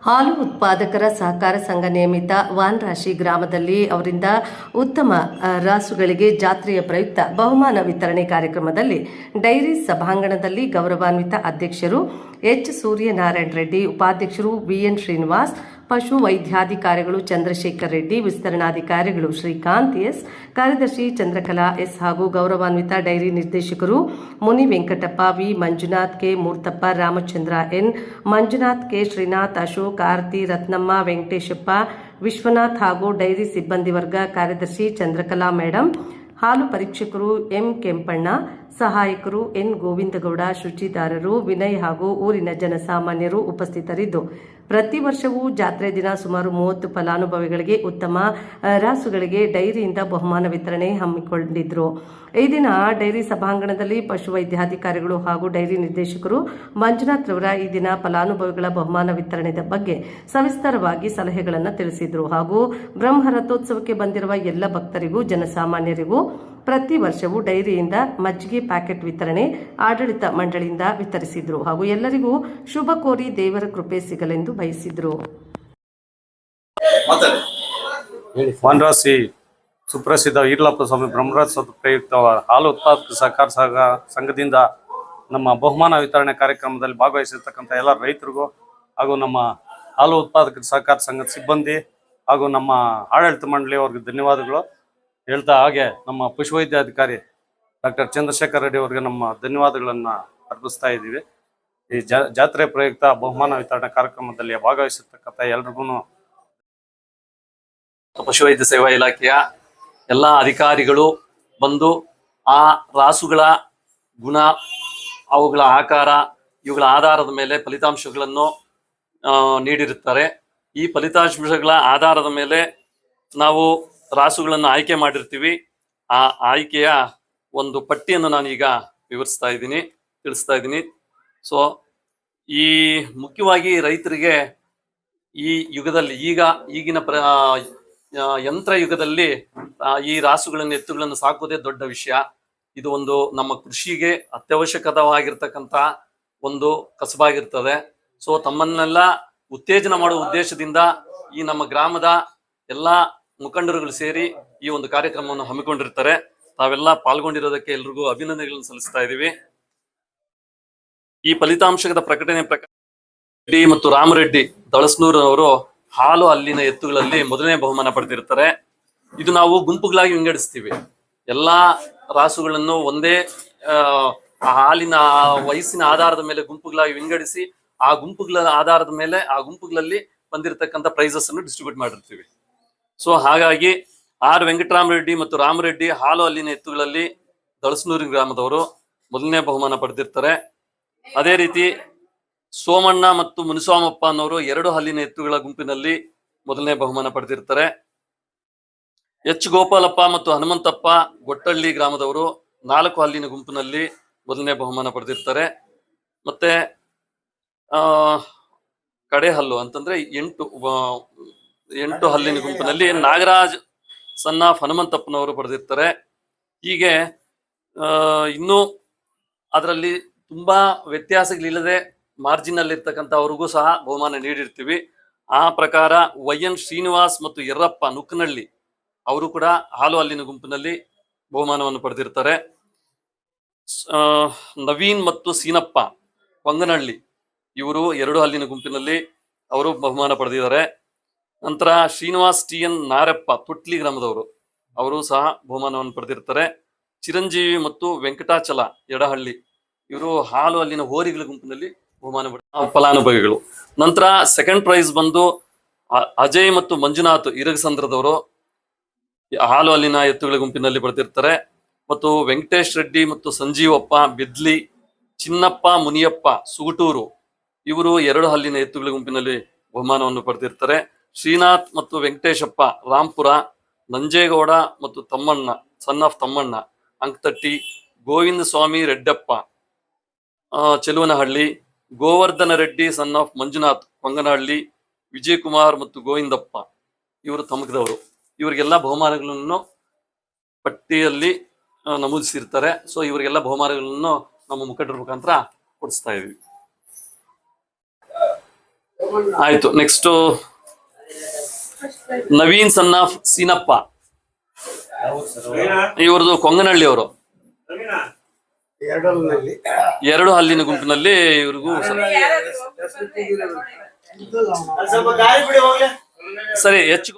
ಹಾಲು ಉತ್ಪಾದಕರ ಸಹಕಾರ ಸಂಘ ನಿಯಮಿತ ವಾನರಾಶಿ ಗ್ರಾಮದಲ್ಲಿ ಅವರಿಂದ ಉತ್ತಮ ರಾಸುಗಳಿಗೆ ಜಾತ್ರೆಯ ಪ್ರಯುಕ್ತ ಬಹುಮಾನ ವಿತರಣೆ ಕಾರ್ಯಕ್ರಮದಲ್ಲಿ ಡೈರಿ ಸಭಾಂಗಣದಲ್ಲಿ ಗೌರವಾನ್ವಿತ ಅಧ್ಯಕ್ಷರು ಎಚ್ ಸೂರ್ಯನಾರಾಯಣ ರೆಡ್ಡಿ, ಉಪಾಧ್ಯಕ್ಷರು ಬಿಎನ್ ಶ್ರೀನಿವಾಸ್, ಪಶು ವೈದ್ಯಾಧಿಕಾರಿಗಳು ಚಂದ್ರಶೇಖರ್ ರೆಡ್ಡಿ, ವಿಸ್ತರಣಾಧಿಕಾರಿಗಳು ಶ್ರೀಕಾಂತ್ ಎಸ್, ಕಾರ್ಯದರ್ಶಿ ಚಂದ್ರಕಲಾ ಎಸ್ ಹಾಗೂ ಗೌರವಾನ್ವಿತ ಡೈರಿ ನಿರ್ದೇಶಕರು Muni Venkatappa V, Manjunath K, Murthappa, Ramachandra N, Manjunath K, Srinath, Ashok, Aarti, Ratnamma, Venkateshappa, Vishwanath ಹಾಗೂ ಡೈರಿ ಸಿಬ್ಬಂದಿ ವರ್ಗ, ಕಾರ್ಯದರ್ಶಿ ಚಂದ್ರಕಲಾ ಮೇಡಂ, ಹಾಲು ಪರೀಕ್ಷಕರು ಎಂ ಕೆಂಪಣ್ಣ, ಸಹಾಯಕರು ಎನ್ ಗೋವಿಂದಗೌಡ, ಶುಚಿದಾರರು ವಿನಯ್ ಹಾಗೂ ಊರಿನ ಜನಸಾಮಾನ್ಯರು ಉಪಸ್ಥಿತರಿದ್ದು, ಪ್ರತಿ ವರ್ಷವೂ ಜಾತ್ರೆ ದಿನ ಸುಮಾರು 30 ಫಲಾನುಭವಿಗಳಿಗೆ ಉತ್ತಮ ರಾಸುಗಳಿಗೆ ಡೈರಿಯಿಂದ ಬಹುಮಾನ ವಿತರಣೆ ಹಮ್ಮಿಕೊಂಡಿದ್ರು. ಈ ದಿನ ಡೈರಿ ಸಭಾಂಗಣದಲ್ಲಿ ಪಶುವೈದ್ಯಾಧಿಕಾರಿಗಳು ಹಾಗೂ ಡೈರಿ ನಿರ್ದೇಶಕರು ಮಂಜುನಾಥ್ ರವರ ಈ ದಿನ ಫಲಾನುಭವಿಗಳ ಬಹುಮಾನ ವಿತರಣೆಯ ಬಗ್ಗೆ ಸವಿಸ್ತರವಾಗಿ ಸಲಹೆಗಳನ್ನು ತಿಳಿಸಿದರು ಹಾಗೂ ಬ್ರಹ್ಮರಥೋತ್ಸವಕ್ಕೆ ಬಂದಿರುವ ಎಲ್ಲ ಭಕ್ತರಿಗೂ ಜನಸಾಮಾನ್ಯರಿಗೂ ಪ್ರತಿ ವರ್ಷವೂ ಡೈರಿಯಿಂದ ಮಜ್ಜಿಗೆ ಪ್ಯಾಕೆಟ್ ವಿತರಣೆ ಆಡಳಿತ ಮಂಡಳಿಯಿಂದ ವಿತರಿಸಿದ್ರು ಹಾಗೂ ಎಲ್ಲರಿಗೂ ಶುಭ ಕೋರಿ ದೇವರ ಕೃಪೆ ಸಿಗಲೆಂದು ಬಯಸಿದ್ರು. ವಾನರಾಶಿ ಸುಪ್ರಸಿದ್ಧ ಈರ್ಲಪ್ಪ ಸ್ವಾಮಿ ಬ್ರಹ್ಮರಥೋತ್ಸವ ಪ್ರಯುಕ್ತ ಹಾಲು ಉತ್ಪಾದಕ ಸಹಕಾರ ಸಂಘದಿಂದ ನಮ್ಮ ಬಹುಮಾನ ವಿತರಣೆ ಕಾರ್ಯಕ್ರಮದಲ್ಲಿ ಭಾಗವಹಿಸಿರ್ತಕ್ಕಂಥ ಎಲ್ಲ ರೈತರಿಗೂ ಹಾಗೂ ನಮ್ಮ ಹಾಲು ಉತ್ಪಾದಕ ಸಹಕಾರ ಸಂಘದ ಸಿಬ್ಬಂದಿ ಹಾಗೂ ನಮ್ಮ ಆಡಳಿತ ಮಂಡಳಿಯವರಿಗೆ ಧನ್ಯವಾದಗಳು ಹೇಳ್ತಾ, ಹಾಗೆ ನಮ್ಮ ಪಶುವೈದ್ಯಾಧಿಕಾರಿ ಡಾಕ್ಟರ್ ಚಂದ್ರಶೇಖರ್ ರೆಡ್ಡಿ ಅವರಿಗೆ ನಮ್ಮ ಧನ್ಯವಾದಗಳನ್ನು ಅರ್ಪಿಸ್ತಾ ಇದ್ದೀವಿ. ಈ ಜಾತ್ರೆ ಪ್ರಯುಕ್ತ ಬಹುಮಾನ ವಿತರಣೆ ಕಾರ್ಯಕ್ರಮದಲ್ಲಿ ಭಾಗವಹಿಸಿರ್ತಕ್ಕಂಥ ಎಲ್ರಿಗೂ ಪಶುವೈದ್ಯ ಸೇವಾ ಇಲಾಖೆಯ ಎಲ್ಲ ಅಧಿಕಾರಿಗಳು ಬಂದು ಆ ರಾಸುಗಳ ಗುಣ, ಅವುಗಳ ಆಕಾರ, ಇವುಗಳ ಆಧಾರದ ಮೇಲೆ ಫಲಿತಾಂಶಗಳನ್ನು ನೀಡಿರುತ್ತಾರೆ. ಈ ಫಲಿತಾಂಶಗಳ ಆಧಾರದ ಮೇಲೆ ನಾವು ರಾಸುಗಳನ್ನು ಆಯ್ಕೆ ಮಾಡಿರ್ತೀವಿ. ಆ ಆಯ್ಕೆಯ ಒಂದು ಪಟ್ಟಿಯನ್ನು ನಾನೀಗ ತಿಳಿಸ್ತಾ ಇದ್ದೀನಿ. ಸೊ ಈ ಮುಖ್ಯವಾಗಿ ರೈತರಿಗೆ ಈ ಯುಗದಲ್ಲಿ ಈಗಿನ ಯಂತ್ರ ಯುಗದಲ್ಲಿ ಈ ರಾಸುಗಳನ್ನು ಎತ್ತುಗಳನ್ನು ಸಾಕೋದೇ ದೊಡ್ಡ ವಿಷಯ. ಇದು ಒಂದು ನಮ್ಮ ಕೃಷಿಗೆ ಅತ್ಯವಶ್ಯಕವಾಗಿರ್ತಕ್ಕಂಥ ಒಂದು ಕಸಬಾಗಿರ್ತದೆ. ಸೊ ತಮ್ಮನ್ನೆಲ್ಲ ಉತ್ತೇಜನ ಮಾಡುವ ಉದ್ದೇಶದಿಂದ ಈ ನಮ್ಮ ಗ್ರಾಮದ ಎಲ್ಲ ಮುಖಂಡರುಗಳು ಸೇರಿ ಈ ಒಂದು ಕಾರ್ಯಕ್ರಮವನ್ನು ಹಮ್ಮಿಕೊಂಡಿರ್ತಾರೆ. ತಾವೆಲ್ಲ ಪಾಲ್ಗೊಂಡಿರೋದಕ್ಕೆ ಎಲ್ರಿಗೂ ಅಭಿನಂದನೆಗಳನ್ನು ಸಲ್ಲಿಸ್ತಾ ಇದ್ದೀವಿ. ಈ ಫಲಿತಾಂಶದ ಪ್ರಕಟಣೆ ಪ್ರಕಾರ ರೆಡ್ಡಿ ಮತ್ತು ರಾಮರೆಡ್ಡಿ ದಳಸ್ನೂರವರು ಹಾಲು ಅಲ್ಲಿನ ಎತ್ತುಗಳಲ್ಲಿ ಮೊದಲನೇ ಬಹುಮಾನ ಪಡೆದಿರ್ತಾರೆ. ಇದು ನಾವು ಗುಂಪುಗಳಾಗಿ ವಿಂಗಡಿಸ್ತೀವಿ. ಎಲ್ಲಾ ರಾಸುಗಳನ್ನು ಒಂದೇ ಹಾಲಿನ ವಯಸ್ಸಿನ ಆಧಾರದ ಮೇಲೆ ಗುಂಪುಗಳಾಗಿ ವಿಂಗಡಿಸಿ ಆ ಗುಂಪುಗಳ ಆಧಾರದ ಮೇಲೆ ಆ ಗುಂಪುಗಳಲ್ಲಿ ಬಂದಿರತಕ್ಕಂಥ ಪ್ರೈಸಸ್ ಅನ್ನು ಡಿಸ್ಟ್ರಿಬ್ಯೂಟ್ ಮಾಡಿರ್ತೀವಿ. ಸೊ ಹಾಗಾಗಿ ಆರ್ ವೆಂಕಟರಾಮರೆಡ್ಡಿ ಮತ್ತು ರಾಮರೆಡ್ಡಿ ಹಾಲು ಅಲ್ಲಿನ ಎತ್ತುಗಳಲ್ಲಿ ದಳಸನೂರು ಗ್ರಾಮದವರು ಮೊದಲನೇ ಬಹುಮಾನ ಪಡೆದಿರ್ತಾರೆ. ಅದೇ ರೀತಿ ಸೋಮಣ್ಣ ಮತ್ತು ಮುನಿಸ್ವಾಮಪ್ಪ ಅನ್ನೋರು 2 ಹಲ್ಲಿನ ಎತ್ತುಗಳ ಗುಂಪಿನಲ್ಲಿ ಮೊದಲನೇ ಬಹುಮಾನ ಪಡೆದಿರ್ತಾರೆ. ಎಚ್ ಗೋಪಾಲಪ್ಪ ಮತ್ತು ಹನುಮಂತಪ್ಪ ಗೊಟ್ಟಳ್ಳಿ ಗ್ರಾಮದವರು 4 ಹಲ್ಲಿನ ಗುಂಪಿನಲ್ಲಿ ಮೊದಲನೇ ಬಹುಮಾನ ಪಡೆದಿರ್ತಾರೆ. ಮತ್ತೆ ಕಡೆ ಹಲ್ಲು ಅಂತಂದ್ರೆ 8 ಹಲ್ಲಿನ ಗುಂಪಿನಲ್ಲಿ ನಾಗರಾಜ್ ಸನ್ ಆಫ್ ಹನುಮಂತಪ್ಪನವರು ಪಡೆದಿರ್ತಾರೆ. ಹೀಗೆ ಇನ್ನು ಅದರಲ್ಲಿ ತುಂಬಾ ವ್ಯತ್ಯಾಸಗಳಿಲ್ಲದೆ ಮಾರ್ಜಿನ್ ಅಲ್ಲಿ ಇರ್ತಕ್ಕಂಥವ್ರಿಗೂ ಸಹ ಬಹುಮಾನ ನೀಡಿರ್ತೀವಿ. ಆ ಪ್ರಕಾರ ವೈಎನ್ ಶ್ರೀನಿವಾಸ್ ಮತ್ತು ಯರ್ರಪ್ಪ ನುಕ್ಕನಹಳ್ಳಿ ಅವರು ಕೂಡ ಹಾಲು ಹಲ್ಲಿನ ಗುಂಪಿನಲ್ಲಿ ಬಹುಮಾನವನ್ನು ಪಡೆದಿರ್ತಾರೆ. ನವೀನ್ ಮತ್ತು ಸೀನಪ್ಪ ಕೊಂಗನಹಳ್ಳಿ ಇವರು 2 ಹಲ್ಲಿನ ಗುಂಪಿನಲ್ಲಿ ಅವರು ಬಹುಮಾನ ಪಡೆದಿದ್ದಾರೆ. ನಂತರ ಶ್ರೀನಿವಾಸ್ ಟಿ ಎನ್ ನಾರಪ್ಪ ತುಟ್ಲಿ ಗ್ರಾಮದವರು ಅವರು ಸಹ ಬಹುಮಾನವನ್ನು ಪಡೆದಿರ್ತಾರೆ. ಚಿರಂಜೀವಿ ಮತ್ತು ವೆಂಕಟಾಚಲ ಎಡಹಳ್ಳಿ ಇವರು ಹಾಲು ಅಲ್ಲಿನ ಹೋರಿಗಳ ಗುಂಪಿನಲ್ಲಿ ಬಹುಮಾನ ಫಲಾನುಭವಿಗಳು. ನಂತರ ಸೆಕೆಂಡ್ ಪ್ರೈಸ್ ಬಂದು ಅಜಯ್ ಮತ್ತು ಮಂಜುನಾಥ್ ಇರಗಸಂದ್ರದವರು ಹಾಲು ಅಲ್ಲಿನ ಎತ್ತುಗಳ ಗುಂಪಿನಲ್ಲಿ ಪಡೆದಿರ್ತಾರೆ. ಮತ್ತು ವೆಂಕಟೇಶ್ ರೆಡ್ಡಿ ಮತ್ತು ಸಂಜೀವಪ್ಪ ಬಿದ್ಲಿ, ಚಿನ್ನಪ್ಪ ಮುನಿಯಪ್ಪ ಸುಗುಟೂರು ಇವರು 2 ಹಲ್ಲಿನ ಎತ್ತುಗಳ ಗುಂಪಿನಲ್ಲಿ ಬಹುಮಾನವನ್ನು ಪಡೆದಿರ್ತಾರೆ. ಶ್ರೀನಾಥ್ ಮತ್ತು ವೆಂಕಟೇಶಪ್ಪ ರಾಂಪುರ, ನಂಜೇಗೌಡ ಮತ್ತು Thammanna son of Thammanna Ankatatti, Govinda Swamy Reddappa Cheluvanahalli, Govardhana Reddy son of Manjunath Konganahalli, Vijay Kumar ಮತ್ತು ಗೋವಿಂದಪ್ಪ ಇವರು ತಮಕದವರು. ಇವರಿಗೆಲ್ಲ ಬಹುಮಾನಗಳನ್ನು ಪಟ್ಟಿಯಲ್ಲಿ ನಮೂದಿಸಿರ್ತಾರೆ. ಸೊ ಇವರಿಗೆಲ್ಲ ಬಹುಮಾನಗಳನ್ನು ನಮ್ಮ ಮುಖಂಡರ ಮುಖಾಂತರ ಕೊಡಿಸ್ತಾ ಇದೀವಿ. ಆಯ್ತು. Next Naveen son of Seenappa, ಇವ್ರದ್ದು ಕೊಂಗನಹಳ್ಳಿ ಅವರು. ಎರಡು ಹಲ್ಲಿನ ಗುಂಪಿನಲ್ಲಿ ಇವ್ರಿಗೂ ಸರಿ ಹೆಚ್ಚು